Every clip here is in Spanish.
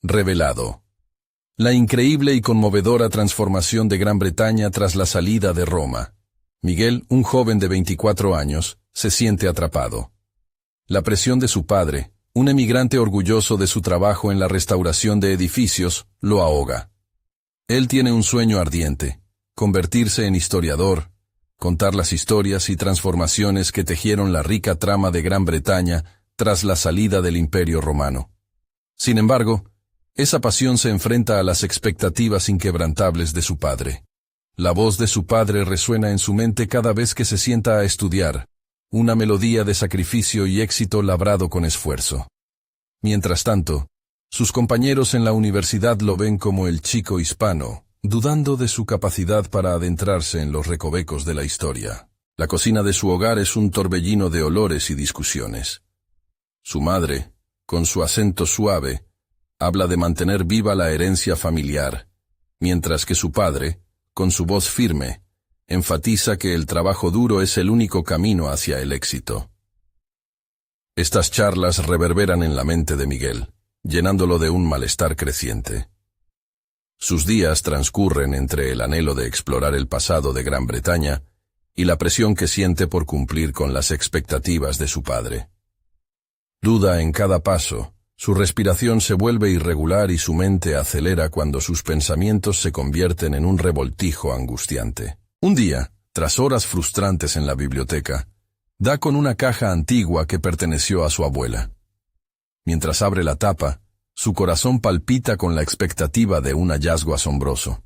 Revelado. La increíble y conmovedora transformación de Gran Bretaña tras la salida de Roma. Miguel, un joven de 24 años, se siente atrapado. La presión de su padre, un emigrante orgulloso de su trabajo en la restauración de edificios, lo ahoga. Él tiene un sueño ardiente: convertirse en historiador, contar las historias y transformaciones que tejieron la rica trama de Gran Bretaña tras la salida del Imperio Romano. Sin embargo, esa pasión se enfrenta a las expectativas inquebrantables de su padre. La voz de su padre resuena en su mente cada vez que se sienta a estudiar, una melodía de sacrificio y éxito labrado con esfuerzo. Mientras tanto, sus compañeros en la universidad lo ven como el chico hispano, dudando de su capacidad para adentrarse en los recovecos de la historia. La cocina de su hogar es un torbellino de olores y discusiones. Su madre, con su acento suave, habla de mantener viva la herencia familiar, mientras que su padre, con su voz firme, enfatiza que el trabajo duro es el único camino hacia el éxito. Estas charlas reverberan en la mente de Miguel, llenándolo de un malestar creciente. Sus días transcurren entre el anhelo de explorar el pasado de Gran Bretaña y la presión que siente por cumplir con las expectativas de su padre. Duda en cada paso, su respiración se vuelve irregular y su mente acelera cuando sus pensamientos se convierten en un revoltijo angustiante. Un día, tras horas frustrantes en la biblioteca, da con una caja antigua que perteneció a su abuela. Mientras abre la tapa, su corazón palpita con la expectativa de un hallazgo asombroso.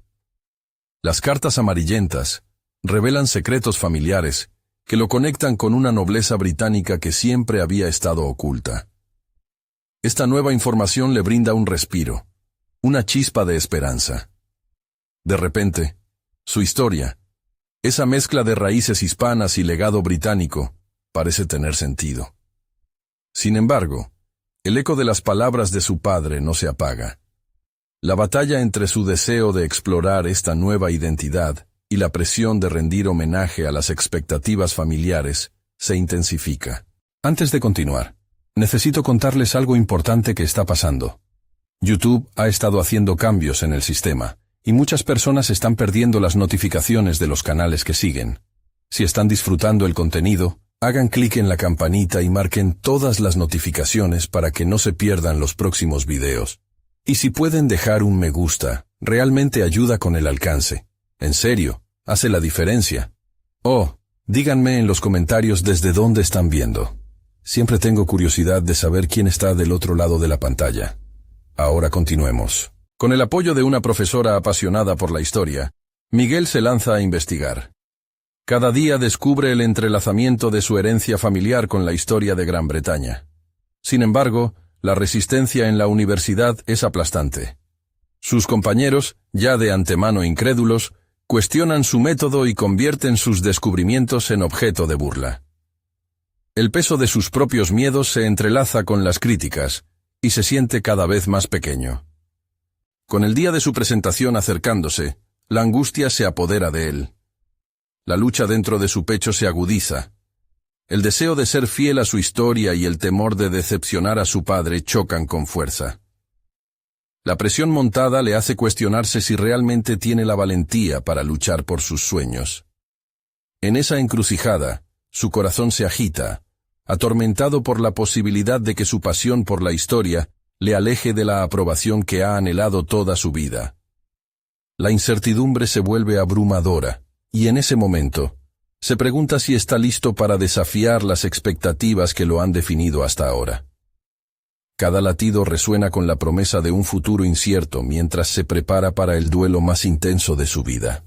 Las cartas amarillentas revelan secretos familiares que lo conectan con una nobleza británica que siempre había estado oculta. Esta nueva información le brinda un respiro, una chispa de esperanza. De repente, su historia, esa mezcla de raíces hispanas y legado británico, parece tener sentido. Sin embargo, el eco de las palabras de su padre no se apaga. La batalla entre su deseo de explorar esta nueva identidad y la presión de rendir homenaje a las expectativas familiares se intensifica. Antes de continuar, necesito contarles algo importante que está pasando. YouTube ha estado haciendo cambios en el sistema, y muchas personas están perdiendo las notificaciones de los canales que siguen. Si están disfrutando el contenido, hagan clic en la campanita y marquen todas las notificaciones para que no se pierdan los próximos videos. Y si pueden dejar un me gusta, realmente ayuda con el alcance. En serio, hace la diferencia. Oh, díganme en los comentarios desde dónde están viendo. Siempre tengo curiosidad de saber quién está del otro lado de la pantalla. Ahora continuemos. Con el apoyo de una profesora apasionada por la historia, Miguel se lanza a investigar. Cada día descubre el entrelazamiento de su herencia familiar con la historia de Gran Bretaña. Sin embargo, la resistencia en la universidad es aplastante. Sus compañeros, ya de antemano incrédulos, cuestionan su método y convierten sus descubrimientos en objeto de burla. El peso de sus propios miedos se entrelaza con las críticas, y se siente cada vez más pequeño. Con el día de su presentación acercándose, la angustia se apodera de él. La lucha dentro de su pecho se agudiza. El deseo de ser fiel a su historia y el temor de decepcionar a su padre chocan con fuerza. La presión montada le hace cuestionarse si realmente tiene la valentía para luchar por sus sueños. En esa encrucijada, su corazón se agita, atormentado por la posibilidad de que su pasión por la historia le aleje de la aprobación que ha anhelado toda su vida. La incertidumbre se vuelve abrumadora, y en ese momento, se pregunta si está listo para desafiar las expectativas que lo han definido hasta ahora. Cada latido resuena con la promesa de un futuro incierto mientras se prepara para el duelo más intenso de su vida.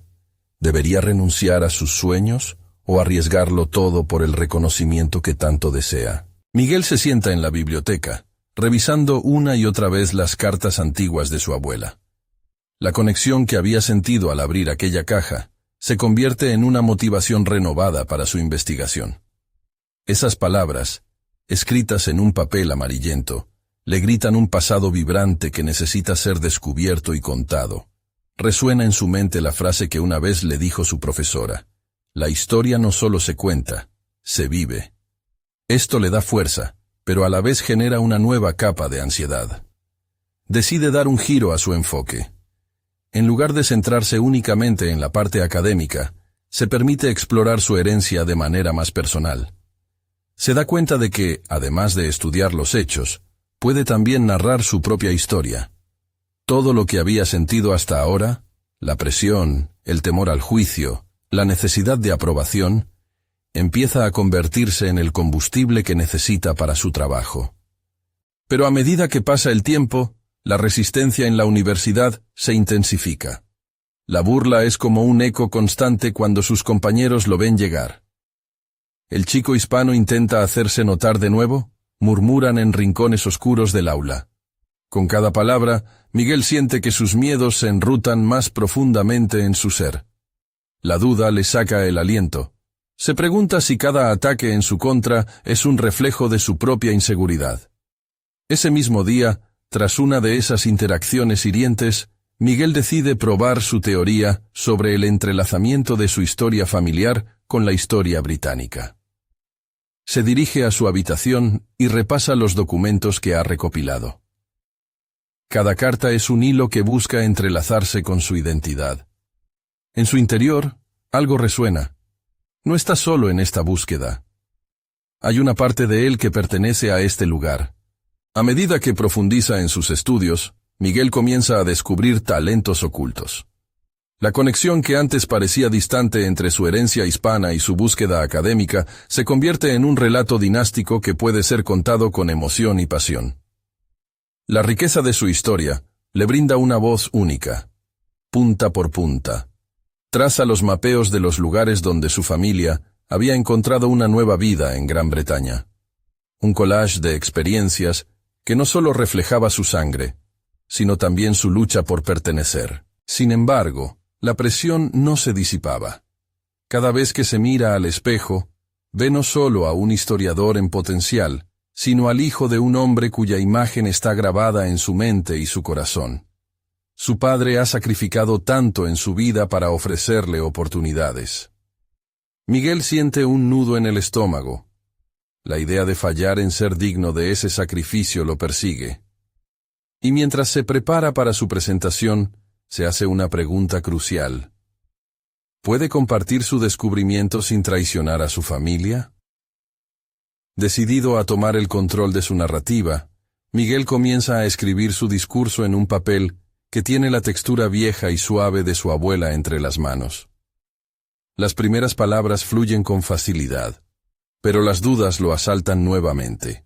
¿Debería renunciar a sus sueños o arriesgarlo todo por el reconocimiento que tanto desea? Miguel se sienta en la biblioteca, revisando una y otra vez las cartas antiguas de su abuela. La conexión que había sentido al abrir aquella caja se convierte en una motivación renovada para su investigación. Esas palabras, escritas en un papel amarillento, le gritan un pasado vibrante que necesita ser descubierto y contado. Resuena en su mente la frase que una vez le dijo su profesora: la historia no solo se cuenta, se vive. Esto le da fuerza, pero a la vez genera una nueva capa de ansiedad. decide dar un giro a su enfoque. En lugar de centrarse únicamente en la parte académica, se permite explorar su herencia de manera más personal. Se da cuenta de que, además de estudiar los hechos, puede también narrar su propia historia. Todo lo que había sentido hasta ahora, la presión, el temor al juicio, la necesidad de aprobación, empieza a convertirse en el combustible que necesita para su trabajo. Pero a medida que pasa el tiempo, la resistencia en la universidad se intensifica. La burla es como un eco constante cuando sus compañeros lo ven llegar. El chico hispano intenta hacerse notar de nuevo, murmuran en rincones oscuros del aula. Con cada palabra, Miguel siente que sus miedos se enrutan más profundamente en su ser. La duda le saca el aliento. Se pregunta si cada ataque en su contra es un reflejo de su propia inseguridad. Ese mismo día, tras una de esas interacciones hirientes, Miguel decide probar su teoría sobre el entrelazamiento de su historia familiar con la historia británica. Se dirige a su habitación y repasa los documentos que ha recopilado. Cada carta es un hilo que busca entrelazarse con su identidad. En su interior, algo resuena. No está solo en esta búsqueda. Hay una parte de él que pertenece a este lugar. A medida que profundiza en sus estudios, Miguel comienza a descubrir talentos ocultos. La conexión que antes parecía distante entre su herencia hispana y su búsqueda académica se convierte en un relato dinástico que puede ser contado con emoción y pasión. La riqueza de su historia le brinda una voz única, punta por punta. Traza los mapeos de los lugares donde su familia había encontrado una nueva vida en Gran Bretaña. Un collage de experiencias que no solo reflejaba su sangre, sino también su lucha por pertenecer. Sin embargo, la presión no se disipaba. Cada vez que se mira al espejo, ve no solo a un historiador en potencial, sino al hijo de un hombre cuya imagen está grabada en su mente y su corazón. Su padre ha sacrificado tanto en su vida para ofrecerle oportunidades. Miguel siente un nudo en el estómago. La idea de fallar en ser digno de ese sacrificio lo persigue. Y mientras se prepara para su presentación, se hace una pregunta crucial. ¿Puede compartir su descubrimiento sin traicionar a su familia? Decidido a tomar el control de su narrativa, Miguel comienza a escribir su discurso en un papel que tiene la textura vieja y suave de su abuela entre las manos. Las primeras palabras fluyen con facilidad, pero las dudas lo asaltan nuevamente.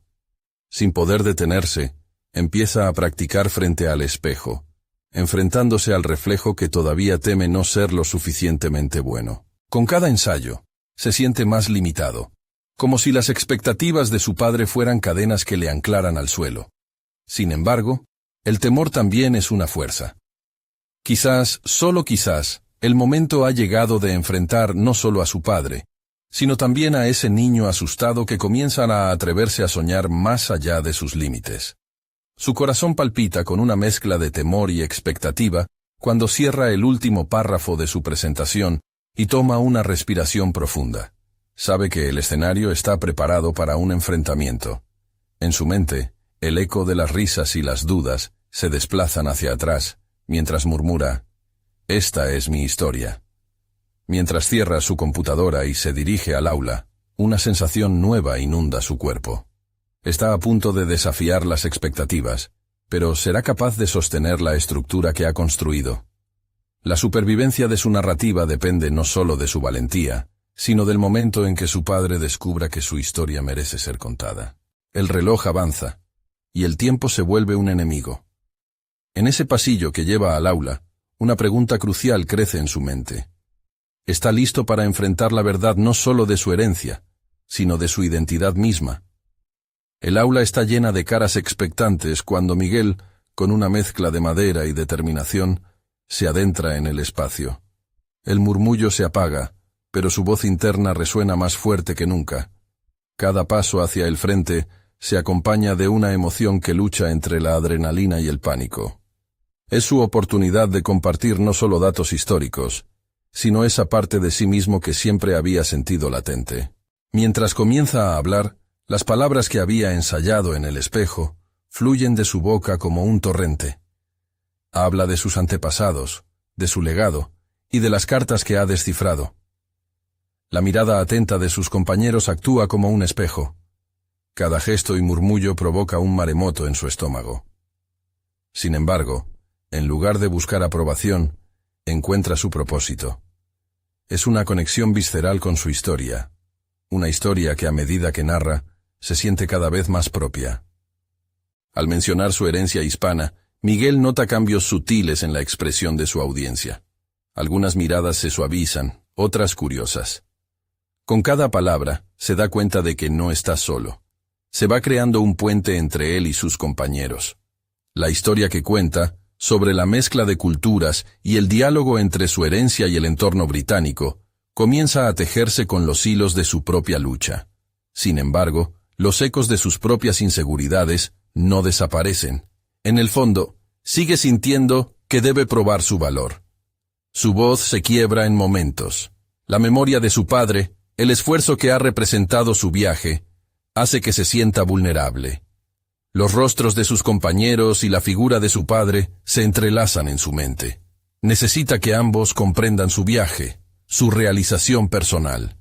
Sin poder detenerse, empieza a practicar frente al espejo, enfrentándose al reflejo que todavía teme no ser lo suficientemente bueno. Con cada ensayo, se siente más limitado, como si las expectativas de su padre fueran cadenas que le anclaran al suelo. Sin embargo, el temor también es una fuerza. Quizás, solo quizás, el momento ha llegado de enfrentar no solo a su padre, sino también a ese niño asustado que comienza a atreverse a soñar más allá de sus límites. Su corazón palpita con una mezcla de temor y expectativa cuando cierra el último párrafo de su presentación y toma una respiración profunda. Sabe que el escenario está preparado para un enfrentamiento. En su mente, el eco de las risas y las dudas se desplazan hacia atrás, mientras murmura, «Esta es mi historia». Mientras cierra su computadora y se dirige al aula, una sensación nueva inunda su cuerpo. Está a punto de desafiar las expectativas, pero ¿será capaz de sostener la estructura que ha construido? La supervivencia de su narrativa depende no solo de su valentía, sino del momento en que su padre descubra que su historia merece ser contada. El reloj avanza, y el tiempo se vuelve un enemigo. En ese pasillo que lleva al aula, una pregunta crucial crece en su mente. Está listo para enfrentar la verdad no solo de su herencia, sino de su identidad misma. El aula está llena de caras expectantes cuando Miguel, con una mezcla de madera y determinación, se adentra en el espacio. El murmullo se apaga, pero su voz interna resuena más fuerte que nunca. Cada paso hacia el frente se acompaña de una emoción que lucha entre la adrenalina y el pánico. Es su oportunidad de compartir no solo datos históricos, sino esa parte de sí mismo que siempre había sentido latente. Mientras comienza a hablar, las palabras que había ensayado en el espejo fluyen de su boca como un torrente. Habla de sus antepasados, de su legado, y de las cartas que ha descifrado. La mirada atenta de sus compañeros actúa como un espejo. Cada gesto y murmullo provoca un maremoto en su estómago. Sin embargo, en lugar de buscar aprobación, encuentra su propósito. Es una conexión visceral con su historia, una historia que a medida que narra, se siente cada vez más propia. Al mencionar su herencia hispana, Miguel nota cambios sutiles en la expresión de su audiencia. Algunas miradas se suavizan, otras curiosas. Con cada palabra, se da cuenta de que no está solo. Se va creando un puente entre él y sus compañeros. La historia que cuenta, sobre la mezcla de culturas y el diálogo entre su herencia y el entorno británico, comienza a tejerse con los hilos de su propia lucha. Sin embargo, los ecos de sus propias inseguridades no desaparecen. En el fondo, sigue sintiendo que debe probar su valor. Su voz se quiebra en momentos. La memoria de su padre, el esfuerzo que ha representado su viaje, hace que se sienta vulnerable. Los rostros de sus compañeros y la figura de su padre se entrelazan en su mente. Necesita que ambos comprendan su viaje, su realización personal.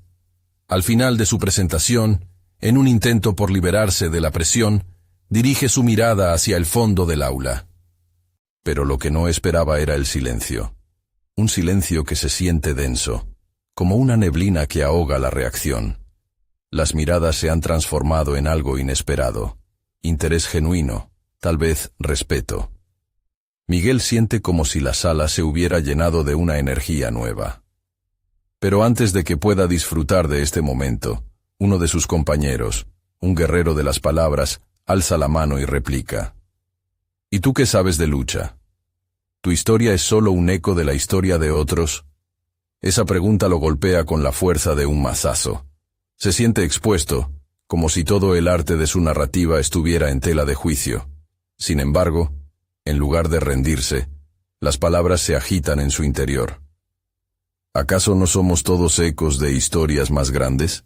Al final de su presentación, en un intento por liberarse de la presión, dirige su mirada hacia el fondo del aula. Pero lo que no esperaba era el silencio. Un silencio que se siente denso, como una neblina que ahoga la reacción. Las miradas se han transformado en algo inesperado. Interés genuino, tal vez respeto. Miguel siente como si la sala se hubiera llenado de una energía nueva. Pero antes de que pueda disfrutar de este momento, uno de sus compañeros, un guerrero de las palabras, alza la mano y replica. ¿Y tú qué sabes de lucha? ¿Tu historia es solo un eco de la historia de otros? Esa pregunta lo golpea con la fuerza de un mazazo. Se siente expuesto, como si todo el arte de su narrativa estuviera en tela de juicio. Sin embargo, en lugar de rendirse, las palabras se agitan en su interior. ¿Acaso no somos todos ecos de historias más grandes?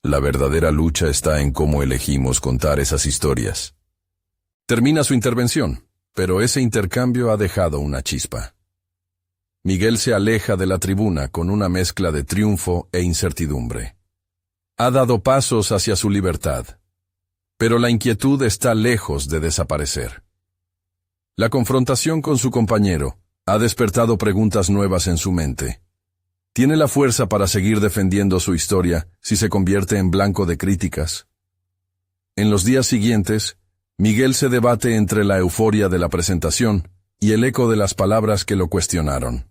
La verdadera lucha está en cómo elegimos contar esas historias. Termina su intervención, pero ese intercambio ha dejado una chispa. Miguel se aleja de la tribuna con una mezcla de triunfo e incertidumbre. Ha dado pasos hacia su libertad, pero la inquietud está lejos de desaparecer. La confrontación con su compañero ha despertado preguntas nuevas en su mente. ¿Tiene la fuerza para seguir defendiendo su historia si se convierte en blanco de críticas? En los días siguientes, Miguel se debate entre la euforia de la presentación y el eco de las palabras que lo cuestionaron.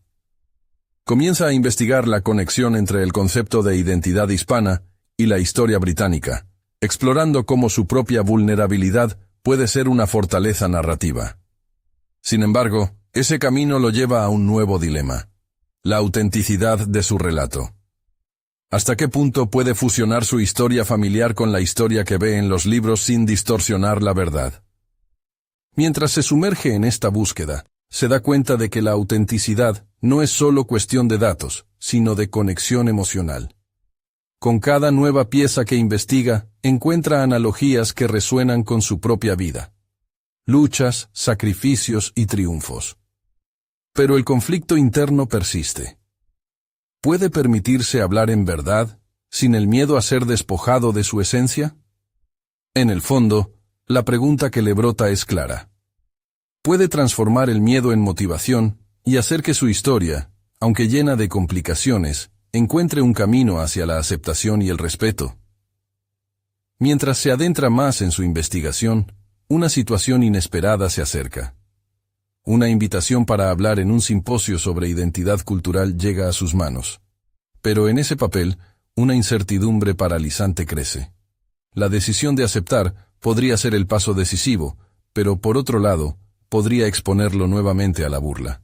Comienza a investigar la conexión entre el concepto de identidad hispana y la historia británica, explorando cómo su propia vulnerabilidad puede ser una fortaleza narrativa. Sin embargo, ese camino lo lleva a un nuevo dilema: la autenticidad de su relato. ¿Hasta qué punto puede fusionar su historia familiar con la historia que ve en los libros sin distorsionar la verdad? Mientras se sumerge en esta búsqueda, se da cuenta de que la autenticidad no es solo cuestión de datos, sino de conexión emocional. Con cada nueva pieza que investiga, encuentra analogías que resuenan con su propia vida. Luchas, sacrificios y triunfos. Pero el conflicto interno persiste. ¿Puede permitirse hablar en verdad, sin el miedo a ser despojado de su esencia? En el fondo, la pregunta que le brota es clara. ¿Puede transformar el miedo en motivación y hacer que su historia, aunque llena de complicaciones, encuentre un camino hacia la aceptación y el respeto? Mientras se adentra más en su investigación, una situación inesperada se acerca. Una invitación para hablar en un simposio sobre identidad cultural llega a sus manos. Pero en ese papel, una incertidumbre paralizante crece. La decisión de aceptar podría ser el paso decisivo, pero por otro lado, podría exponerlo nuevamente a la burla.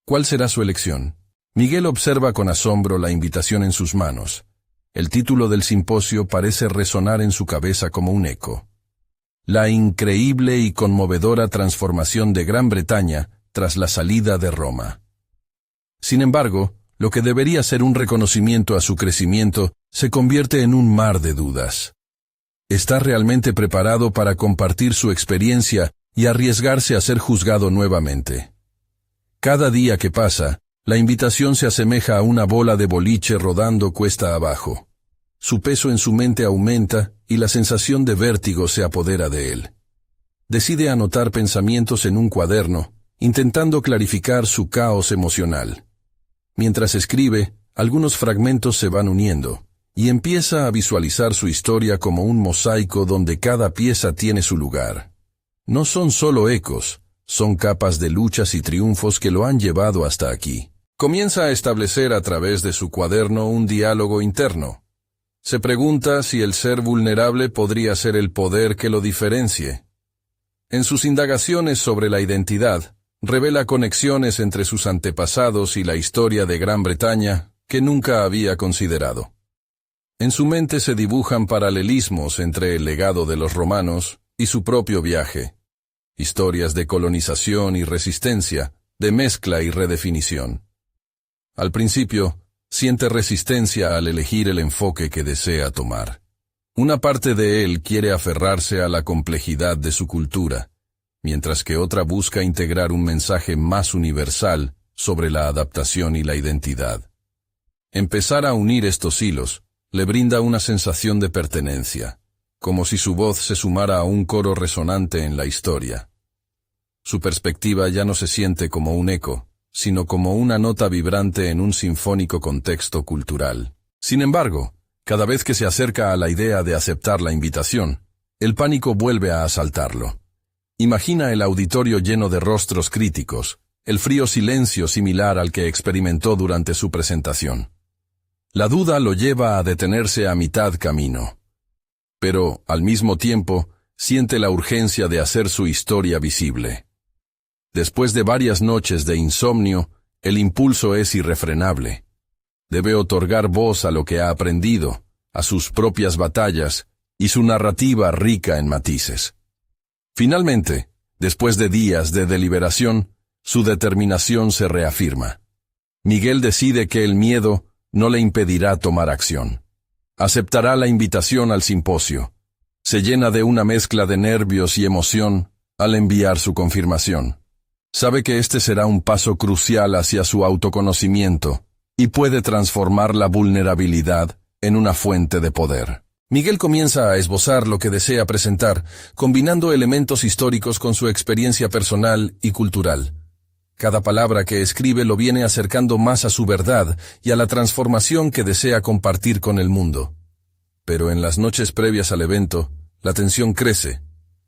¿Cuál será su elección? Miguel observa con asombro la invitación en sus manos. El título del simposio parece resonar en su cabeza como un eco. La increíble y conmovedora transformación de Gran Bretaña tras la salida de Roma. Sin embargo, lo que debería ser un reconocimiento a su crecimiento se convierte en un mar de dudas. ¿Está realmente preparado para compartir su experiencia y arriesgarse a ser juzgado nuevamente? Cada día que pasa, la invitación se asemeja a una bola de boliche rodando cuesta abajo. Su peso en su mente aumenta y la sensación de vértigo se apodera de él. Decide anotar pensamientos en un cuaderno, intentando clarificar su caos emocional. Mientras escribe, algunos fragmentos se van uniendo, y empieza a visualizar su historia como un mosaico donde cada pieza tiene su lugar. No son solo ecos, son capas de luchas y triunfos que lo han llevado hasta aquí. Comienza a establecer a través de su cuaderno un diálogo interno. Se pregunta si el ser vulnerable podría ser el poder que lo diferencie. En sus indagaciones sobre la identidad, revela conexiones entre sus antepasados y la historia de Gran Bretaña que nunca había considerado. En su mente se dibujan paralelismos entre el legado de los romanos y su propio viaje. Historias de colonización y resistencia, de mezcla y redefinición. Al principio, siente resistencia al elegir el enfoque que desea tomar. Una parte de él quiere aferrarse a la complejidad de su cultura, mientras que otra busca integrar un mensaje más universal sobre la adaptación y la identidad. Empezar a unir estos hilos le brinda una sensación de pertenencia, como si su voz se sumara a un coro resonante en la historia. Su perspectiva ya no se siente como un eco, sino como una nota vibrante en un sinfónico contexto cultural. Sin embargo, cada vez que se acerca a la idea de aceptar la invitación, el pánico vuelve a asaltarlo. Imagina el auditorio lleno de rostros críticos, el frío silencio similar al que experimentó durante su presentación. La duda lo lleva a detenerse a mitad camino. Pero, al mismo tiempo, siente la urgencia de hacer su historia visible. Después de varias noches de insomnio, el impulso es irrefrenable. Debe otorgar voz a lo que ha aprendido, a sus propias batallas y su narrativa rica en matices. Finalmente, después de días de deliberación, su determinación se reafirma. Miguel decide que el miedo no le impedirá tomar acción. Aceptará la invitación al simposio. Se llena de una mezcla de nervios y emoción al enviar su confirmación. Sabe que este será un paso crucial hacia su autoconocimiento y puede transformar la vulnerabilidad en una fuente de poder. Miguel comienza a esbozar lo que desea presentar, combinando elementos históricos con su experiencia personal y cultural. Cada palabra que escribe lo viene acercando más a su verdad y a la transformación que desea compartir con el mundo. Pero en las noches previas al evento, la tensión crece.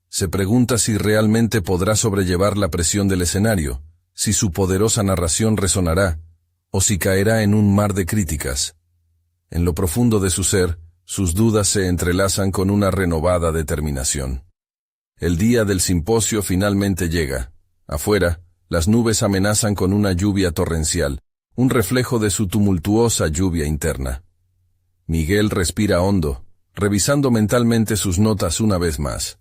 Se pregunta si realmente podrá sobrellevar la presión del escenario, si su poderosa narración resonará, o si caerá en un mar de críticas. En lo profundo de su ser, sus dudas se entrelazan con una renovada determinación. El día del simposio finalmente llega. Afuera, las nubes amenazan con una lluvia torrencial, un reflejo de su tumultuosa lluvia interna. Miguel respira hondo, revisando mentalmente sus notas una vez más.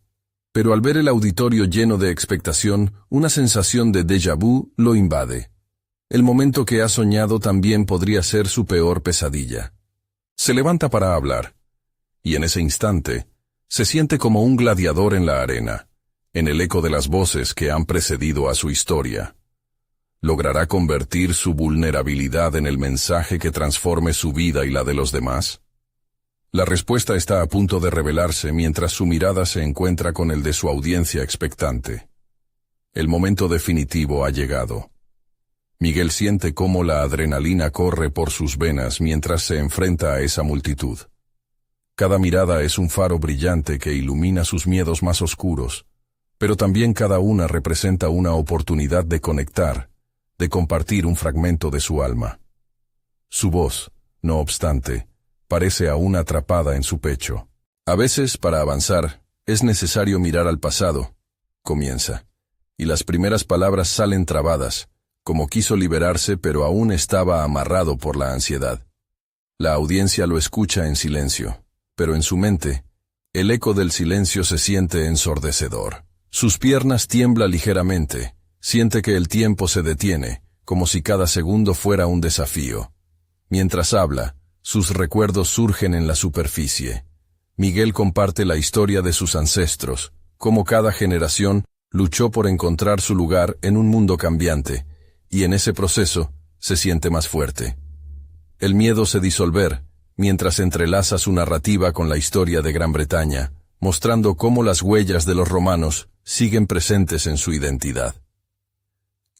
Pero al ver el auditorio lleno de expectación, una sensación de déjà vu lo invade. El momento que ha soñado también podría ser su peor pesadilla. Se levanta para hablar, y en ese instante, se siente como un gladiador en la arena, en el eco de las voces que han precedido a su historia. ¿Logrará convertir su vulnerabilidad en el mensaje que transforme su vida y la de los demás? La respuesta está a punto de revelarse mientras su mirada se encuentra con el de su audiencia expectante. El momento definitivo ha llegado. Miguel siente cómo la adrenalina corre por sus venas mientras se enfrenta a esa multitud. Cada mirada es un faro brillante que ilumina sus miedos más oscuros, pero también cada una representa una oportunidad de conectar, de compartir un fragmento de su alma. Su voz, no obstante, parece aún atrapada en su pecho. A veces, para avanzar, es necesario mirar al pasado, comienza, y las primeras palabras salen trabadas, como quiso liberarse pero aún estaba amarrado por la ansiedad. La audiencia lo escucha en silencio, pero en su mente, el eco del silencio se siente ensordecedor. Sus piernas tiemblan ligeramente, siente que el tiempo se detiene, como si cada segundo fuera un desafío. Mientras habla, sus recuerdos surgen en la superficie. Miguel comparte la historia de sus ancestros, cómo cada generación luchó por encontrar su lugar en un mundo cambiante, y en ese proceso se siente más fuerte. El miedo se disolver, mientras entrelaza su narrativa con la historia de Gran Bretaña, mostrando cómo las huellas de los romanos siguen presentes en su identidad.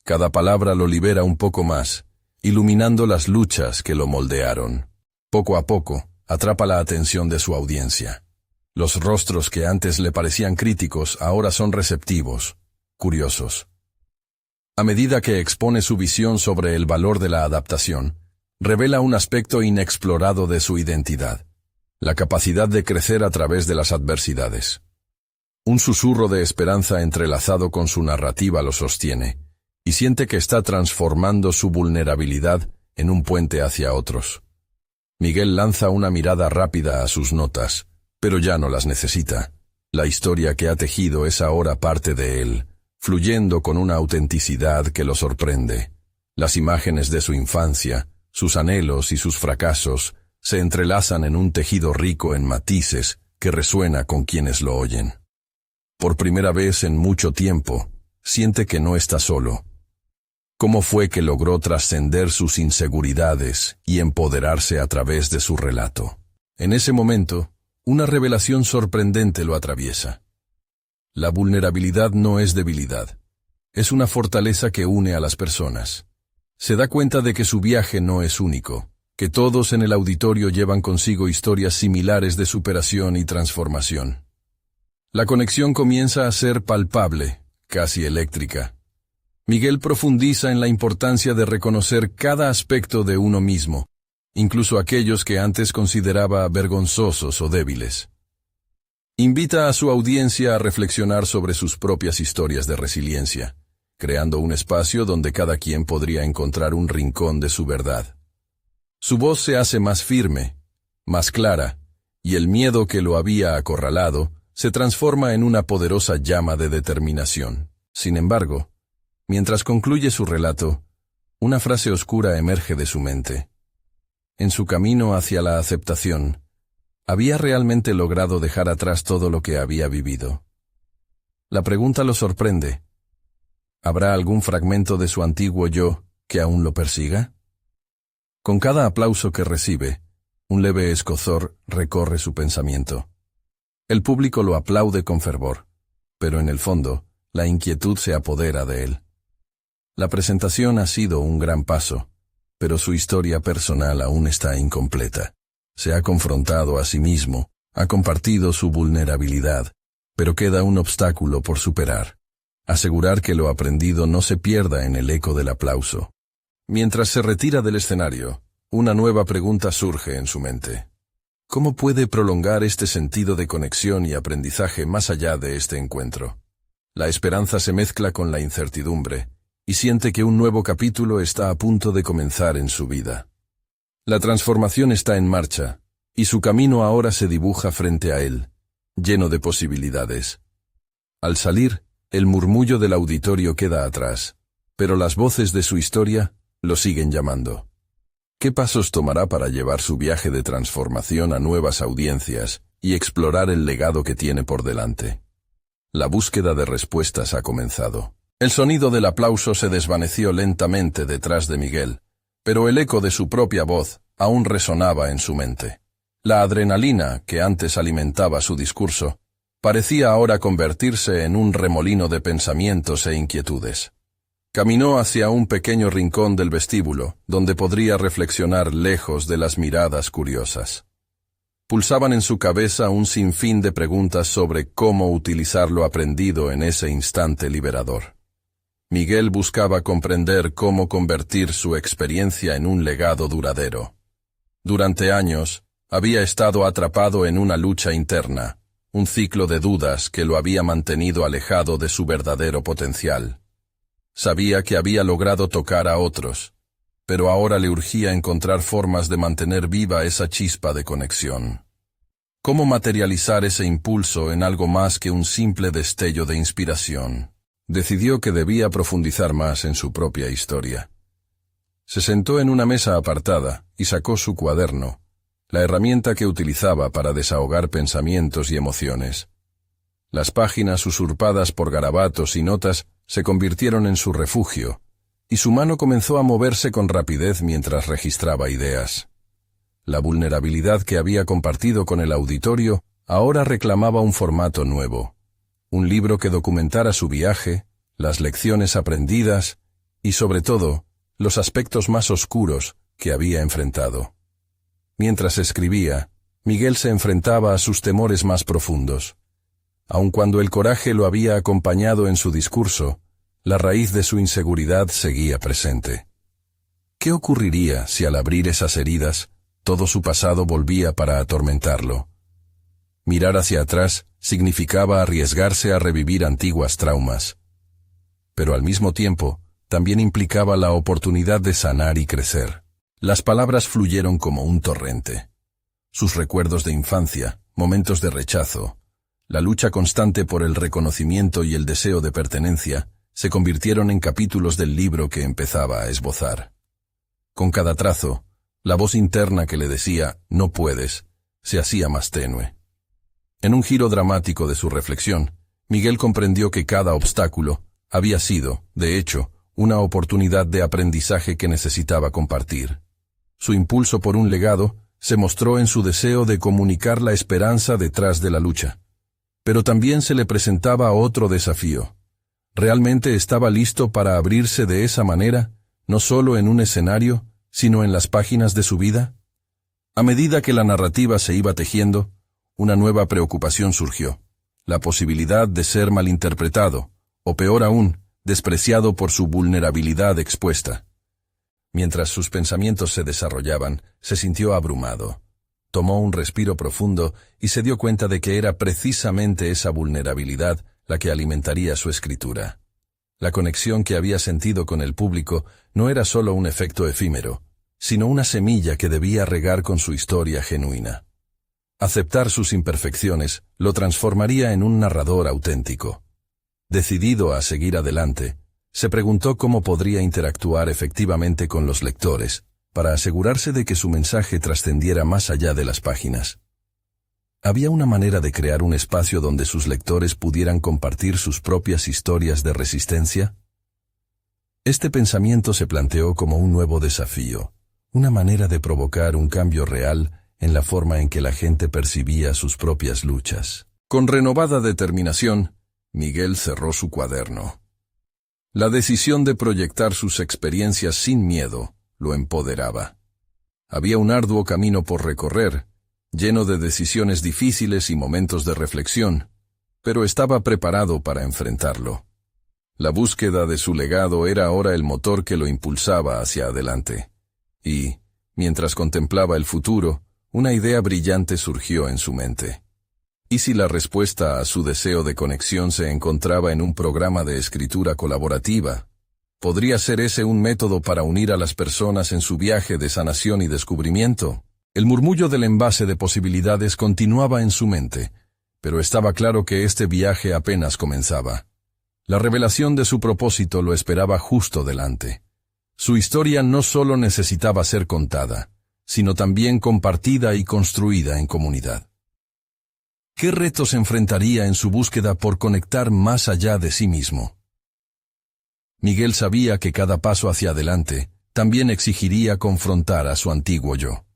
Cada palabra lo libera un poco más, iluminando las luchas que lo moldearon. Poco a poco, atrapa la atención de su audiencia. Los rostros que antes le parecían críticos ahora son receptivos, curiosos. A medida que expone su visión sobre el valor de la adaptación, revela un aspecto inexplorado de su identidad, la capacidad de crecer a través de las adversidades. Un susurro de esperanza entrelazado con su narrativa lo sostiene, y siente que está transformando su vulnerabilidad en un puente hacia otros. Miguel lanza una mirada rápida a sus notas, pero ya no las necesita. La historia que ha tejido es ahora parte de él, fluyendo con una autenticidad que lo sorprende. Las imágenes de su infancia, sus anhelos y sus fracasos se entrelazan en un tejido rico en matices que resuena con quienes lo oyen. Por primera vez en mucho tiempo, siente que no está solo. ¿Cómo fue que logró trascender sus inseguridades y empoderarse a través de su relato? En ese momento, una revelación sorprendente lo atraviesa. La vulnerabilidad no es debilidad. Es una fortaleza que une a las personas. Se da cuenta de que su viaje no es único, que todos en el auditorio llevan consigo historias similares de superación y transformación. La conexión comienza a ser palpable, casi eléctrica. Miguel profundiza en la importancia de reconocer cada aspecto de uno mismo, incluso aquellos que antes consideraba vergonzosos o débiles. Invita a su audiencia a reflexionar sobre sus propias historias de resiliencia, creando un espacio donde cada quien podría encontrar un rincón de su verdad. Su voz se hace más firme, más clara, y el miedo que lo había acorralado se transforma en una poderosa llama de determinación. Sin embargo, mientras concluye su relato, una frase oscura emerge de su mente. En su camino hacia la aceptación, ¿había realmente logrado dejar atrás todo lo que había vivido? La pregunta lo sorprende. ¿Habrá algún fragmento de su antiguo yo que aún lo persiga? Con cada aplauso que recibe, un leve escozor recorre su pensamiento. El público lo aplaude con fervor, pero en el fondo, la inquietud se apodera de él. La presentación ha sido un gran paso, pero su historia personal aún está incompleta. Se ha confrontado a sí mismo, ha compartido su vulnerabilidad, pero queda un obstáculo por superar. Asegurar que lo aprendido no se pierda en el eco del aplauso. Mientras se retira del escenario, una nueva pregunta surge en su mente. ¿Cómo puede prolongar este sentido de conexión y aprendizaje más allá de este encuentro? La esperanza se mezcla con la incertidumbre, y siente que un nuevo capítulo está a punto de comenzar en su vida. La transformación está en marcha, y su camino ahora se dibuja frente a él, lleno de posibilidades. Al salir, el murmullo del auditorio queda atrás, pero las voces de su historia lo siguen llamando. ¿Qué pasos tomará para llevar su viaje de transformación a nuevas audiencias y explorar el legado que tiene por delante? La búsqueda de respuestas ha comenzado. El sonido del aplauso se desvaneció lentamente detrás de Miguel, pero el eco de su propia voz aún resonaba en su mente. La adrenalina que antes alimentaba su discurso parecía ahora convertirse en un remolino de pensamientos e inquietudes. Caminó hacia un pequeño rincón del vestíbulo, donde podría reflexionar lejos de las miradas curiosas. Pulsaban en su cabeza un sinfín de preguntas sobre cómo utilizar lo aprendido en ese instante liberador. Miguel buscaba comprender cómo convertir su experiencia en un legado duradero. Durante años, había estado atrapado en una lucha interna, un ciclo de dudas que lo había mantenido alejado de su verdadero potencial. Sabía que había logrado tocar a otros, pero ahora le urgía encontrar formas de mantener viva esa chispa de conexión. ¿Cómo materializar ese impulso en algo más que un simple destello de inspiración? Decidió que debía profundizar más en su propia historia. Se sentó en una mesa apartada y sacó su cuaderno, la herramienta que utilizaba para desahogar pensamientos y emociones. Las páginas usurpadas por garabatos y notas se convirtieron en su refugio, y su mano comenzó a moverse con rapidez mientras registraba ideas. La vulnerabilidad que había compartido con el auditorio ahora reclamaba un formato nuevo, un libro que documentara su viaje, las lecciones aprendidas y, sobre todo, los aspectos más oscuros que había enfrentado. Mientras escribía, Miguel se enfrentaba a sus temores más profundos. Aun cuando el coraje lo había acompañado en su discurso, la raíz de su inseguridad seguía presente. ¿Qué ocurriría si al abrir esas heridas, todo su pasado volvía para atormentarlo? Mirar hacia atrás significaba arriesgarse a revivir antiguas traumas. Pero al mismo tiempo, también implicaba la oportunidad de sanar y crecer. Las palabras fluyeron como un torrente. Sus recuerdos de infancia, momentos de rechazo, la lucha constante por el reconocimiento y el deseo de pertenencia, se convirtieron en capítulos del libro que empezaba a esbozar. Con cada trazo, la voz interna que le decía «no puedes» se hacía más tenue. En un giro dramático de su reflexión, Miguel comprendió que cada obstáculo había sido, de hecho, una oportunidad de aprendizaje que necesitaba compartir. Su impulso por un legado se mostró en su deseo de comunicar la esperanza detrás de la lucha. Pero también se le presentaba otro desafío. ¿Realmente estaba listo para abrirse de esa manera, no solo en un escenario, sino en las páginas de su vida? A medida que la narrativa se iba tejiendo, una nueva preocupación surgió: la posibilidad de ser malinterpretado, o peor aún, despreciado por su vulnerabilidad expuesta. Mientras sus pensamientos se desarrollaban, se sintió abrumado. Tomó un respiro profundo y se dio cuenta de que era precisamente esa vulnerabilidad la que alimentaría su escritura. La conexión que había sentido con el público no era solo un efecto efímero, sino una semilla que debía regar con su historia genuina. Aceptar sus imperfecciones lo transformaría en un narrador auténtico. Decidido a seguir adelante, se preguntó cómo podría interactuar efectivamente con los lectores, para asegurarse de que su mensaje trascendiera más allá de las páginas. ¿Había una manera de crear un espacio donde sus lectores pudieran compartir sus propias historias de resistencia? Este pensamiento se planteó como un nuevo desafío, una manera de provocar un cambio real en la forma en que la gente percibía sus propias luchas. Con renovada determinación, Miguel cerró su cuaderno. La decisión de proyectar sus experiencias sin miedo lo empoderaba. Había un arduo camino por recorrer, lleno de decisiones difíciles y momentos de reflexión, pero estaba preparado para enfrentarlo. La búsqueda de su legado era ahora el motor que lo impulsaba hacia adelante. Y, mientras contemplaba el futuro, una idea brillante surgió en su mente. ¿Y si la respuesta a su deseo de conexión se encontraba en un programa de escritura colaborativa? ¿Podría ser ese un método para unir a las personas en su viaje de sanación y descubrimiento? El murmullo del envase de posibilidades continuaba en su mente, pero estaba claro que este viaje apenas comenzaba. La revelación de su propósito lo esperaba justo delante. Su historia no solo necesitaba ser contada, sino también compartida y construida en comunidad. ¿Qué retos enfrentaría en su búsqueda por conectar más allá de sí mismo? Miguel sabía que cada paso hacia adelante también exigiría confrontar a su antiguo yo.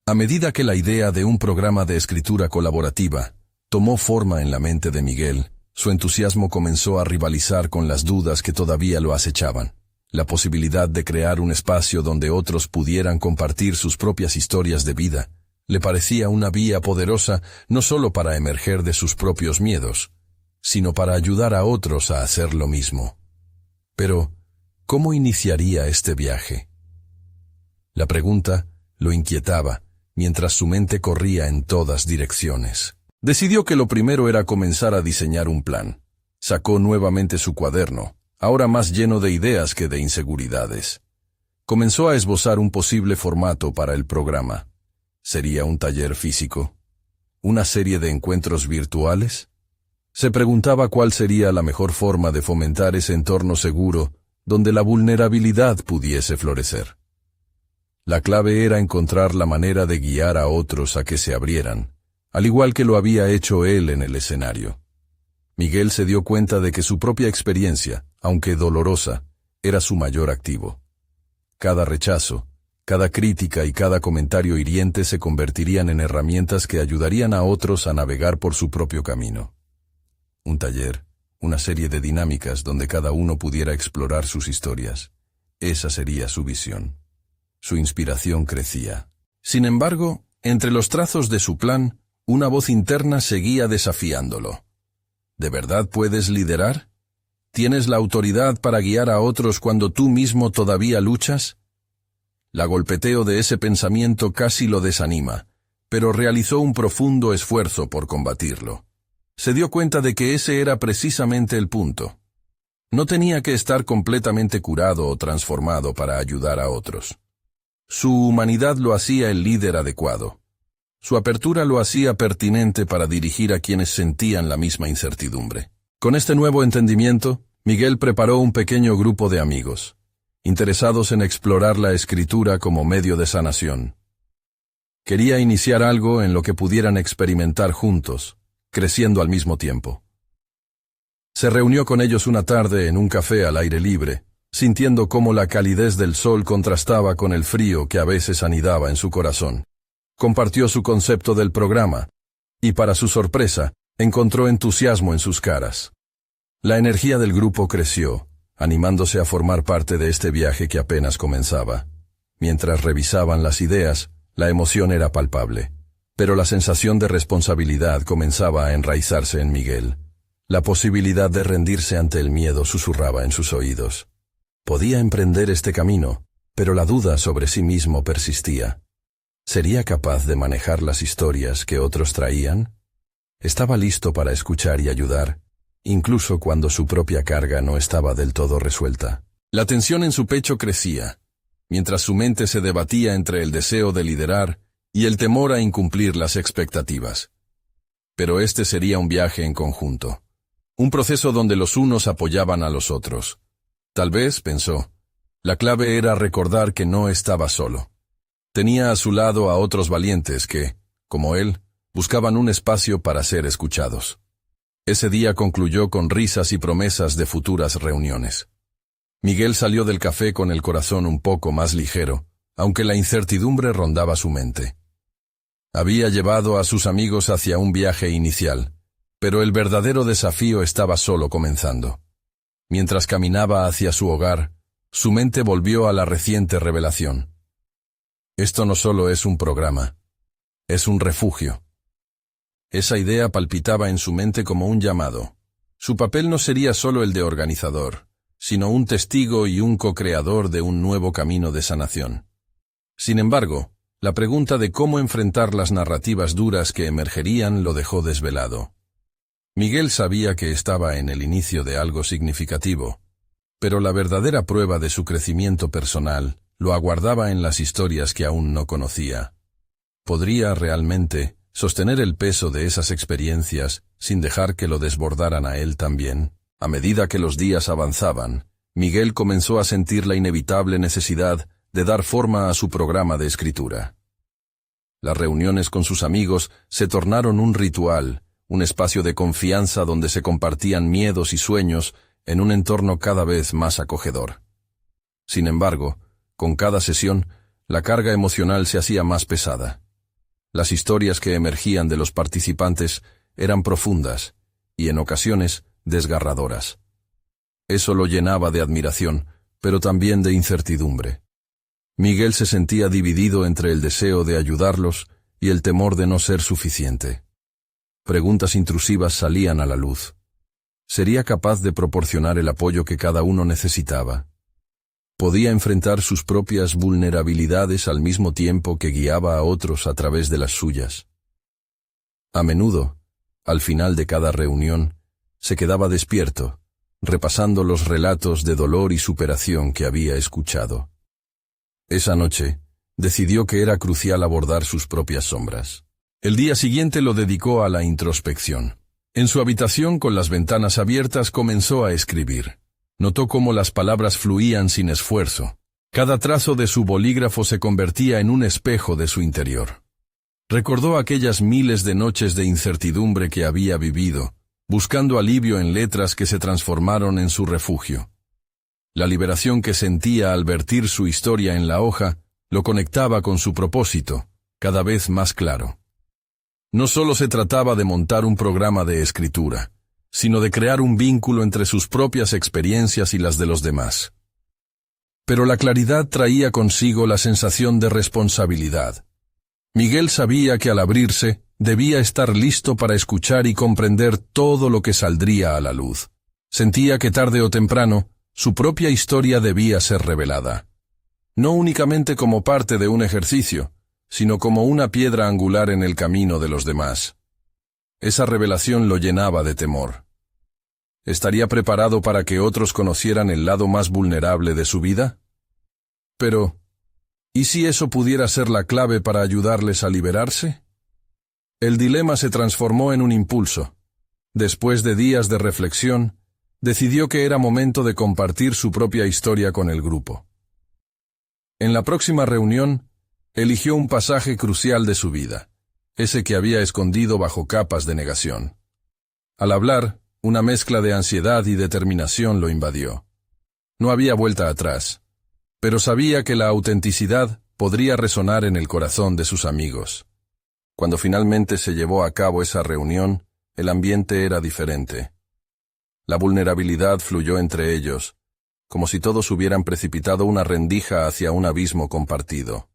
A medida que la idea de un programa de escritura colaborativa tomó forma en la mente de Miguel, su entusiasmo comenzó a rivalizar con las dudas que todavía lo acechaban. La posibilidad de crear un espacio donde otros pudieran compartir sus propias historias de vida le parecía una vía poderosa no solo para emerger de sus propios miedos, sino para ayudar a otros a hacer lo mismo. Pero, ¿cómo iniciaría este viaje? La pregunta lo inquietaba, mientras su mente corría en todas direcciones. Decidió que lo primero era comenzar a diseñar un plan. Sacó nuevamente su cuaderno, ahora más lleno de ideas que de inseguridades. Comenzó a esbozar un posible formato para el programa. ¿Sería un taller físico? ¿Una serie de encuentros virtuales? Se preguntaba cuál sería la mejor forma de fomentar ese entorno seguro donde la vulnerabilidad pudiese florecer. La clave era encontrar la manera de guiar a otros a que se abrieran, al igual que lo había hecho él en el escenario. Miguel se dio cuenta de que su propia experiencia, aunque dolorosa, era su mayor activo. Cada rechazo, cada crítica y cada comentario hiriente se convertirían en herramientas que ayudarían a otros a navegar por su propio camino. Un taller, una serie de dinámicas donde cada uno pudiera explorar sus historias. Esa sería su visión. Su inspiración crecía. Sin embargo, entre los trazos de su plan, una voz interna seguía desafiándolo. ¿De verdad puedes liderar? ¿Tienes la autoridad para guiar a otros cuando tú mismo todavía luchas? La golpeteo de ese pensamiento casi lo desanima, pero realizó un profundo esfuerzo por combatirlo. Se dio cuenta de que ese era precisamente el punto. No tenía que estar completamente curado o transformado para ayudar a otros. Su humanidad lo hacía el líder adecuado. Su apertura lo hacía pertinente para dirigir a quienes sentían la misma incertidumbre. Con este nuevo entendimiento, Miguel preparó un pequeño grupo de amigos, interesados en explorar la escritura como medio de sanación. Quería iniciar algo en lo que pudieran experimentar juntos, creciendo al mismo tiempo. Se reunió con ellos una tarde en un café al aire libre, sintiendo cómo la calidez del sol contrastaba con el frío que a veces anidaba en su corazón. Compartió su concepto del programa, y para su sorpresa, encontró entusiasmo en sus caras. La energía del grupo creció, animándose a formar parte de este viaje que apenas comenzaba. Mientras revisaban las ideas, la emoción era palpable, pero la sensación de responsabilidad comenzaba a enraizarse en Miguel. La posibilidad de rendirse ante el miedo susurraba en sus oídos. Podía emprender este camino, pero la duda sobre sí mismo persistía. ¿Sería capaz de manejar las historias que otros traían? Estaba listo para escuchar y ayudar, incluso cuando su propia carga no estaba del todo resuelta. La tensión en su pecho crecía, mientras su mente se debatía entre el deseo de liderar y el temor a incumplir las expectativas. Pero este sería un viaje en conjunto, un proceso donde los unos apoyaban a los otros. Tal vez, pensó, la clave era recordar que no estaba solo. Tenía a su lado a otros valientes que, como él, buscaban un espacio para ser escuchados. Ese día concluyó con risas y promesas de futuras reuniones. Miguel salió del café con el corazón un poco más ligero, aunque la incertidumbre rondaba su mente. Había llevado a sus amigos hacia un viaje inicial, pero el verdadero desafío estaba solo comenzando. Mientras caminaba hacia su hogar, su mente volvió a la reciente revelación. Esto no solo es un programa, es un refugio. Esa idea palpitaba en su mente como un llamado. Su papel no sería solo el de organizador, sino un testigo y un co-creador de un nuevo camino de sanación. Sin embargo, la pregunta de cómo enfrentar las narrativas duras que emergerían lo dejó desvelado. Miguel sabía que estaba en el inicio de algo significativo, pero la verdadera prueba de su crecimiento personal lo aguardaba en las historias que aún no conocía. ¿Podría realmente sostener el peso de esas experiencias sin dejar que lo desbordaran a él también? A medida que los días avanzaban, Miguel comenzó a sentir la inevitable necesidad de dar forma a su programa de escritura. Las reuniones con sus amigos se tornaron un ritual, un espacio de confianza donde se compartían miedos y sueños en un entorno cada vez más acogedor. Sin embargo, con cada sesión, la carga emocional se hacía más pesada. Las historias que emergían de los participantes eran profundas y, en ocasiones, desgarradoras. Eso lo llenaba de admiración, pero también de incertidumbre. Miguel se sentía dividido entre el deseo de ayudarlos y el temor de no ser suficiente. Preguntas intrusivas salían a la luz. ¿Sería capaz de proporcionar el apoyo que cada uno necesitaba? ¿Podía enfrentar sus propias vulnerabilidades al mismo tiempo que guiaba a otros a través de las suyas? A menudo, al final de cada reunión, se quedaba despierto, repasando los relatos de dolor y superación que había escuchado. Esa noche, decidió que era crucial abordar sus propias sombras. El día siguiente lo dedicó a la introspección. En su habitación con las ventanas abiertas comenzó a escribir. Notó cómo las palabras fluían sin esfuerzo, Cada trazo de su bolígrafo se convertía en un espejo de su interior. Recordó aquellas miles de noches de incertidumbre que había vivido, buscando alivio en letras que se transformaron en su refugio. La liberación que sentía al vertir su historia en la hoja lo conectaba con su propósito, cada vez más claro. No solo se trataba de montar un programa de escritura, sino de crear un vínculo entre sus propias experiencias y las de los demás. Pero la claridad traía consigo la sensación de responsabilidad. Miguel sabía que al abrirse, debía estar listo para escuchar y comprender todo lo que saldría a la luz. Sentía que tarde o temprano, su propia historia debía ser revelada. No únicamente como parte de un ejercicio, sino como una piedra angular en el camino de los demás. Esa revelación lo llenaba de temor. ¿Estaría preparado para que otros conocieran el lado más vulnerable de su vida? Pero, ¿y si eso pudiera ser la clave para ayudarles a liberarse? El dilema se transformó en un impulso. Después de días de reflexión, decidió que era momento de compartir su propia historia con el grupo. En la próxima reunión, eligió un pasaje crucial de su vida, ese que había escondido bajo capas de negación. Al hablar, una mezcla de ansiedad y determinación lo invadió. No había vuelta atrás, pero sabía que la autenticidad podría resonar en el corazón de sus amigos. Cuando finalmente se llevó a cabo esa reunión, el ambiente era diferente. La vulnerabilidad fluyó entre ellos, como si todos hubieran precipitado una rendija hacia un abismo compartido.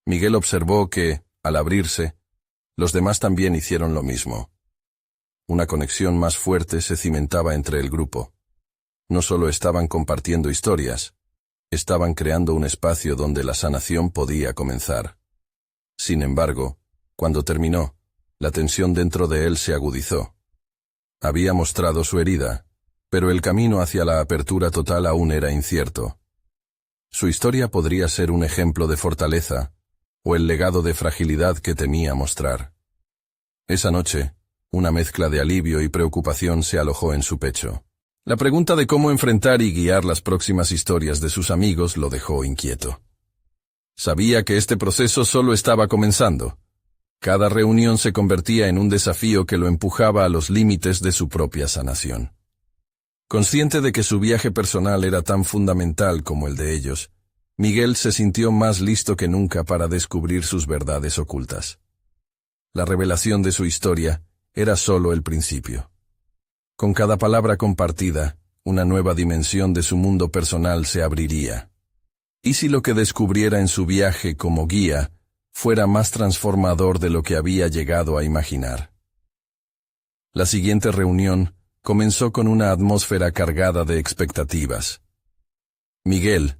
Miguel observó que, al abrirse, los demás también hicieron lo mismo. Una conexión más fuerte se cimentaba entre el grupo. No solo estaban compartiendo historias, estaban creando un espacio donde la sanación podía comenzar. Sin embargo, cuando terminó, la tensión dentro de él se agudizó. Había mostrado su herida, pero el camino hacia la apertura total aún era incierto. Su historia podría ser un ejemplo de fortaleza, o el legado de fragilidad que temía mostrar. Esa noche, una mezcla de alivio y preocupación se alojó en su pecho. La pregunta de cómo enfrentar y guiar las próximas historias de sus amigos lo dejó inquieto. Sabía que este proceso solo estaba comenzando. Cada reunión se convertía en un desafío que lo empujaba a los límites de su propia sanación. Consciente de que su viaje personal era tan fundamental como el de ellos, Miguel se sintió más listo que nunca para descubrir sus verdades ocultas. La revelación de su historia era solo el principio. Con cada palabra compartida, una nueva dimensión de su mundo personal se abriría. ¿Y si lo que descubriera en su viaje como guía fuera más transformador de lo que había llegado a imaginar? La siguiente reunión comenzó con una atmósfera cargada de expectativas. Miguel,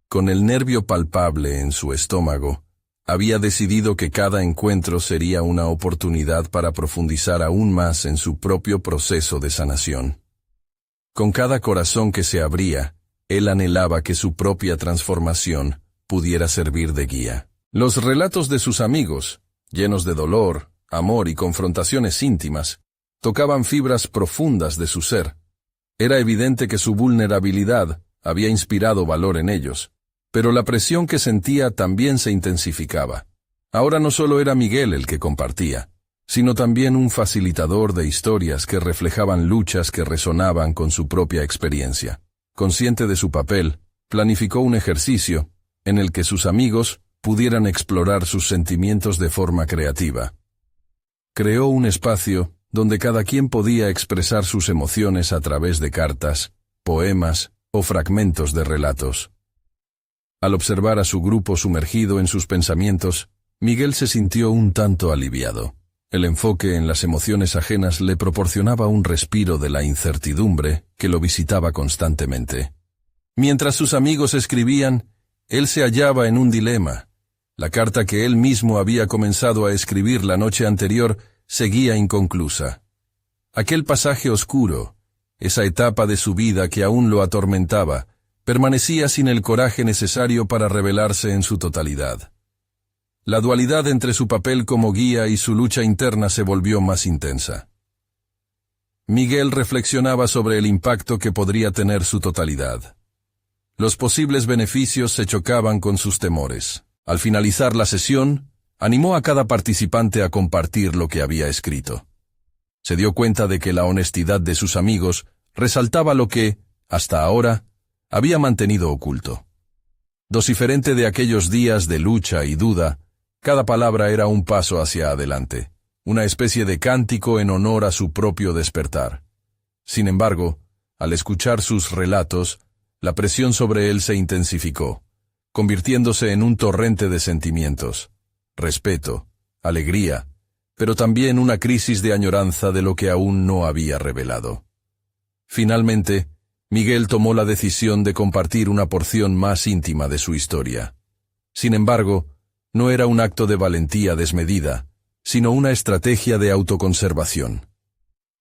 con el nervio palpable en su estómago, había decidido que cada encuentro sería una oportunidad para profundizar aún más en su propio proceso de sanación. Con cada corazón que se abría, él anhelaba que su propia transformación pudiera servir de guía. Los relatos de sus amigos, llenos de dolor, amor y confrontaciones íntimas, tocaban fibras profundas de su ser. Era evidente que su vulnerabilidad había inspirado valor en ellos, pero la presión que sentía también se intensificaba. Ahora no solo era Miguel el que compartía, sino también un facilitador de historias que reflejaban luchas que resonaban con su propia experiencia. Consciente de su papel, planificó un ejercicio en el que sus amigos pudieran explorar sus sentimientos de forma creativa. Creó un espacio donde cada quien podía expresar sus emociones a través de cartas, poemas o fragmentos de relatos. Al observar a su grupo sumergido en sus pensamientos, Miguel se sintió un tanto aliviado. El enfoque en las emociones ajenas le proporcionaba un respiro de la incertidumbre que lo visitaba constantemente. Mientras sus amigos escribían, él se hallaba en un dilema. La carta que él mismo había comenzado a escribir la noche anterior seguía inconclusa. Aquel pasaje oscuro, esa etapa de su vida que aún lo atormentaba, permanecía sin el coraje necesario para revelarse en su totalidad. La dualidad entre su papel como guía y su lucha interna se volvió más intensa. Miguel reflexionaba sobre el impacto que podría tener su totalidad. Los posibles beneficios se chocaban con sus temores. Al finalizar la sesión, animó a cada participante a compartir lo que había escrito. Se dio cuenta de que la honestidad de sus amigos resaltaba lo que, hasta ahora, había mantenido oculto. Diferente de aquellos días de lucha y duda, cada palabra era un paso hacia adelante, una especie de cántico en honor a su propio despertar. Sin embargo, al escuchar sus relatos, la presión sobre él se intensificó, convirtiéndose en un torrente de sentimientos, respeto, alegría, pero también una crisis de añoranza de lo que aún no había revelado. Finalmente, Miguel tomó la decisión de compartir una porción más íntima de su historia. Sin embargo, no era un acto de valentía desmedida, sino una estrategia de autoconservación.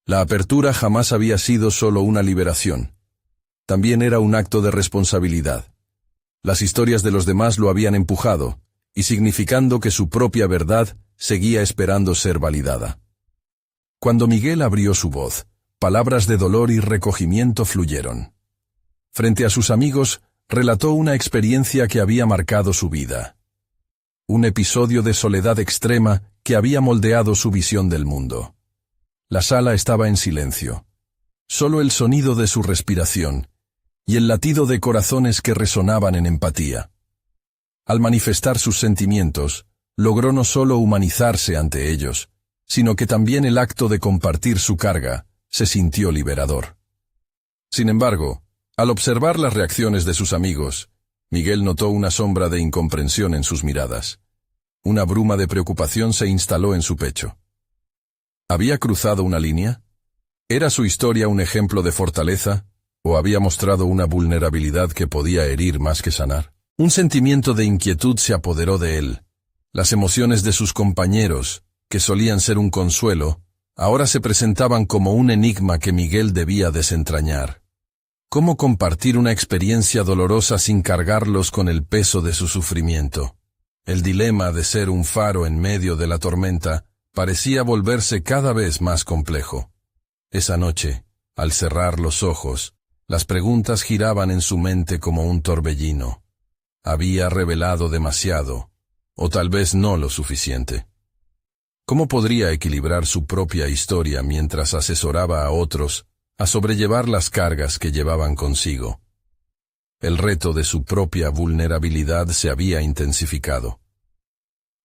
La apertura jamás había sido solo una liberación. También era un acto de responsabilidad. Las historias de los demás lo habían empujado, y significando que su propia verdad seguía esperando ser validada. Cuando Miguel abrió su voz, palabras de dolor y recogimiento fluyeron. Frente a sus amigos, relató una experiencia que había marcado su vida. Un episodio de soledad extrema que había moldeado su visión del mundo. La sala estaba en silencio. Solo el sonido de su respiración y el latido de corazones que resonaban en empatía. Al manifestar sus sentimientos, logró no solo humanizarse ante ellos, sino que también el acto de compartir su carga se sintió liberador. Sin embargo, al observar las reacciones de sus amigos, Miguel notó una sombra de incomprensión en sus miradas. Una bruma de preocupación se instaló en su pecho. ¿Había cruzado una línea? ¿Era su historia un ejemplo de fortaleza, o había mostrado una vulnerabilidad que podía herir más que sanar? Un sentimiento de inquietud se apoderó de él. Las emociones de sus compañeros, que solían ser un consuelo, ahora se presentaban como un enigma que Miguel debía desentrañar. ¿Cómo compartir una experiencia dolorosa sin cargarlos con el peso de su sufrimiento? El dilema de ser un faro en medio de la tormenta parecía volverse cada vez más complejo. Esa noche, al cerrar los ojos, las preguntas giraban en su mente como un torbellino. Había revelado demasiado, o tal vez no lo suficiente. ¿Cómo podría equilibrar su propia historia mientras asesoraba a otros a sobrellevar las cargas que llevaban consigo? El reto de su propia vulnerabilidad se había intensificado.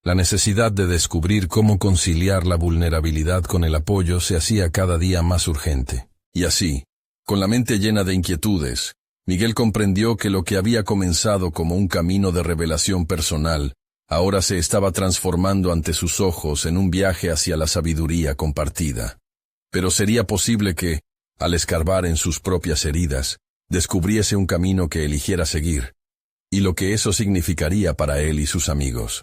La necesidad de descubrir cómo conciliar la vulnerabilidad con el apoyo se hacía cada día más urgente. Y así, con la mente llena de inquietudes, Miguel comprendió que lo que había comenzado como un camino de revelación personal, ahora se estaba transformando ante sus ojos en un viaje hacia la sabiduría compartida. Pero sería posible que, al escarbar en sus propias heridas, descubriese un camino que eligiera seguir, y lo que eso significaría para él y sus amigos.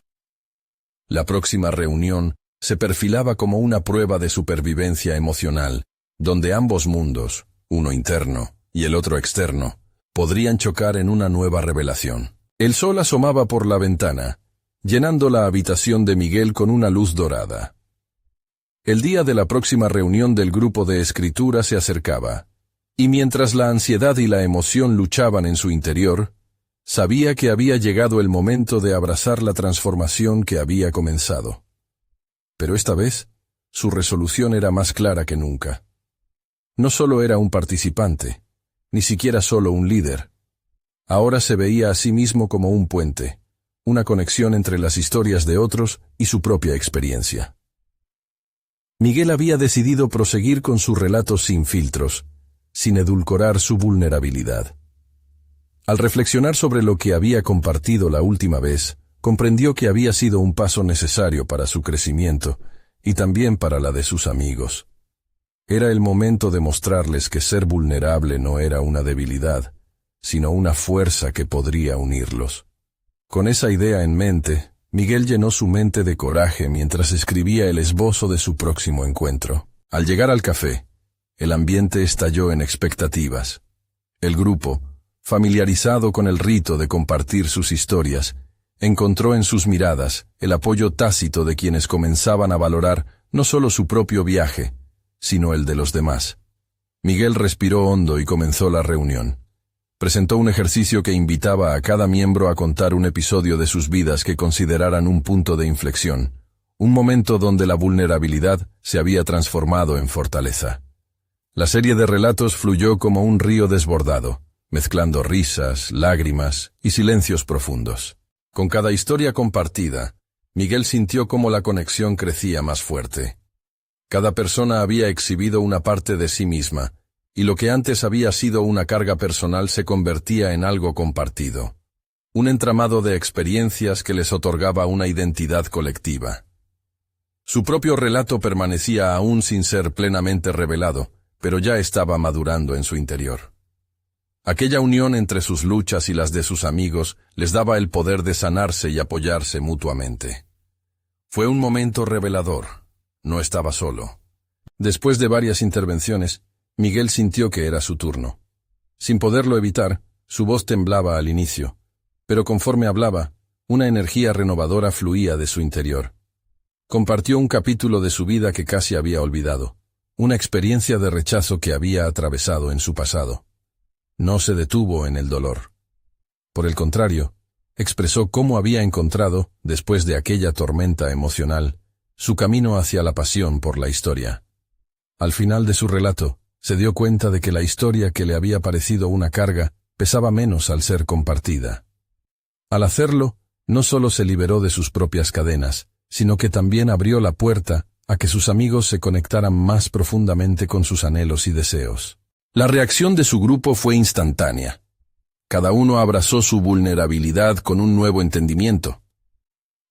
La próxima reunión se perfilaba como una prueba de supervivencia emocional, donde ambos mundos, uno interno y el otro externo, podrían chocar en una nueva revelación. El sol asomaba por la ventana, llenando la habitación de Miguel con una luz dorada. El día de la próxima reunión del grupo de escritura se acercaba, y mientras la ansiedad y la emoción luchaban en su interior, sabía que había llegado el momento de abrazar la transformación que había comenzado. Pero esta vez, su resolución era más clara que nunca. No solo era un participante, ni siquiera solo un líder. Ahora se veía a sí mismo como un puente, una conexión entre las historias de otros y su propia experiencia. Miguel había decidido proseguir con sus relatos sin filtros, sin edulcorar su vulnerabilidad. Al reflexionar sobre lo que había compartido la última vez, comprendió que había sido un paso necesario para su crecimiento y también para la de sus amigos. Era el momento de mostrarles que ser vulnerable no era una debilidad, sino una fuerza que podría unirlos. Con esa idea en mente, Miguel llenó su mente de coraje mientras escribía el esbozo de su próximo encuentro. Al llegar al café, el ambiente estalló en expectativas. El grupo, familiarizado con el rito de compartir sus historias, encontró en sus miradas el apoyo tácito de quienes comenzaban a valorar no solo su propio viaje, sino el de los demás. Miguel respiró hondo y comenzó la reunión. Presentó un ejercicio que invitaba a cada miembro a contar un episodio de sus vidas que consideraran un punto de inflexión, un momento donde la vulnerabilidad se había transformado en fortaleza. La serie de relatos fluyó como un río desbordado, mezclando risas, lágrimas y silencios profundos. Con cada historia compartida, Miguel sintió cómo la conexión crecía más fuerte. Cada persona había exhibido una parte de sí misma, y lo que antes había sido una carga personal se convertía en algo compartido. Un entramado de experiencias que les otorgaba una identidad colectiva. Su propio relato permanecía aún sin ser plenamente revelado, pero ya estaba madurando en su interior. Aquella unión entre sus luchas y las de sus amigos les daba el poder de sanarse y apoyarse mutuamente. Fue un momento revelador. No estaba solo. Después de varias intervenciones, Miguel sintió que era su turno. Sin poderlo evitar, su voz temblaba al inicio, pero conforme hablaba, una energía renovadora fluía de su interior. Compartió un capítulo de su vida que casi había olvidado, una experiencia de rechazo que había atravesado en su pasado. No se detuvo en el dolor. Por el contrario, expresó cómo había encontrado, después de aquella tormenta emocional, su camino hacia la pasión por la historia. Al final de su relato, se dio cuenta de que la historia que le había parecido una carga pesaba menos al ser compartida. Al hacerlo, no solo se liberó de sus propias cadenas, sino que también abrió la puerta a que sus amigos se conectaran más profundamente con sus anhelos y deseos. La reacción de su grupo fue instantánea. Cada uno abrazó su vulnerabilidad con un nuevo entendimiento.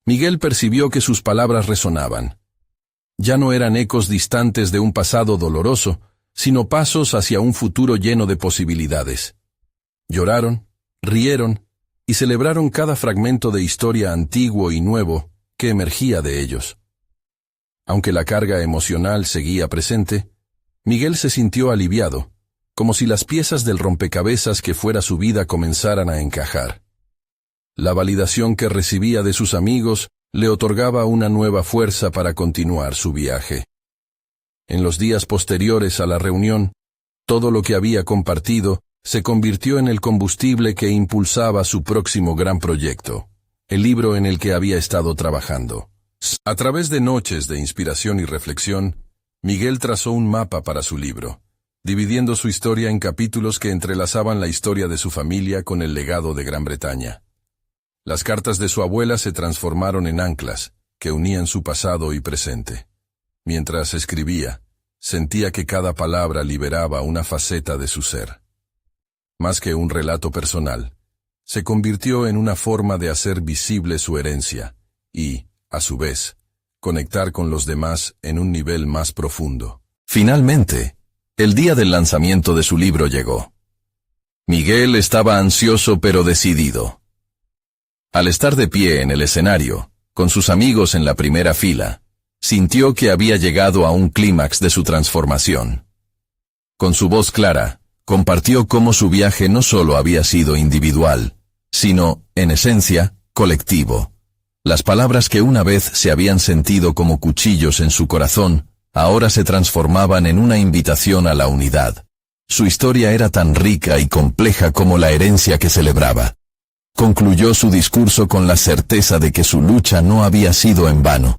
Miguel percibió que sus palabras resonaban. Ya no eran ecos distantes de un pasado doloroso, sino pasos hacia un futuro lleno de posibilidades. Lloraron, rieron y celebraron cada fragmento de historia antiguo y nuevo que emergía de ellos. Aunque la carga emocional seguía presente, Miguel se sintió aliviado, como si las piezas del rompecabezas que fuera su vida comenzaran a encajar. La validación que recibía de sus amigos le otorgaba una nueva fuerza para continuar su viaje. En los días posteriores a la reunión, todo lo que había compartido se convirtió en el combustible que impulsaba su próximo gran proyecto, el libro en el que había estado trabajando. A través de noches de inspiración y reflexión, Miguel trazó un mapa para su libro, dividiendo su historia en capítulos que entrelazaban la historia de su familia con el legado de Gran Bretaña. Las cartas de su abuela se transformaron en anclas, que unían su pasado y presente. Mientras escribía, sentía que cada palabra liberaba una faceta de su ser. Más que un relato personal, se convirtió en una forma de hacer visible su herencia y, a su vez, conectar con los demás en un nivel más profundo. Finalmente, el día del lanzamiento de su libro llegó. Miguel estaba ansioso pero decidido. Al estar de pie en el escenario, con sus amigos en la primera fila, sintió que había llegado a un clímax de su transformación. Con su voz clara, compartió cómo su viaje no solo había sido individual, sino, en esencia, colectivo. Las palabras que una vez se habían sentido como cuchillos en su corazón, ahora se transformaban en una invitación a la unidad. Su historia era tan rica y compleja como la herencia que celebraba. Concluyó su discurso con la certeza de que su lucha no había sido en vano.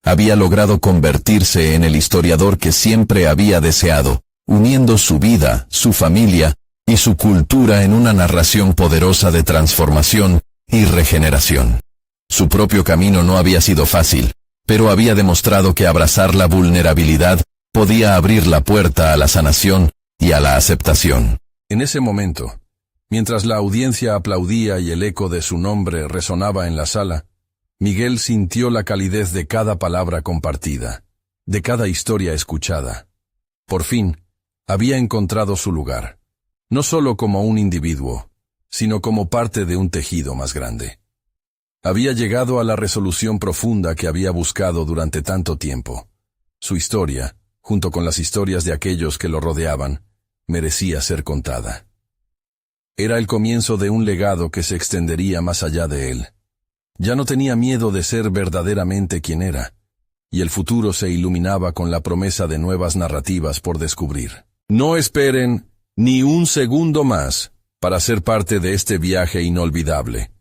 Había logrado convertirse en el historiador que siempre había deseado, uniendo su vida, su familia y su cultura en una narración poderosa de transformación y regeneración. Su propio camino no había sido fácil, pero había demostrado que abrazar la vulnerabilidad podía abrir la puerta a la sanación y a la aceptación. En ese momento, mientras la audiencia aplaudía y el eco de su nombre resonaba en la sala, Miguel sintió la calidez de cada palabra compartida, de cada historia escuchada. Por fin, había encontrado su lugar, no solo como un individuo, sino como parte de un tejido más grande. Había llegado a la resolución profunda que había buscado durante tanto tiempo. Su historia, junto con las historias de aquellos que lo rodeaban, merecía ser contada. Era el comienzo de un legado que se extendería más allá de él. Ya no tenía miedo de ser verdaderamente quien era, y el futuro se iluminaba con la promesa de nuevas narrativas por descubrir. No esperen ni un segundo más para ser parte de este viaje inolvidable.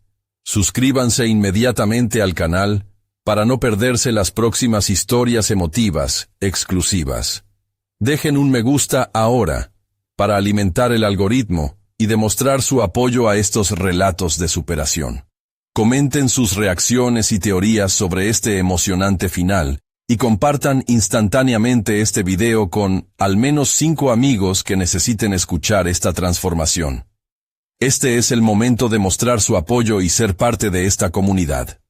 Suscríbanse inmediatamente al canal para no perderse las próximas historias emotivas, exclusivas. Dejen un me gusta ahora para alimentar el algoritmo y demostrar su apoyo a estos relatos de superación. Comenten sus reacciones y teorías sobre este emocionante final y compartan instantáneamente este video con al menos 5 amigos que necesiten escuchar esta transformación. Este es el momento de mostrar su apoyo y ser parte de esta comunidad.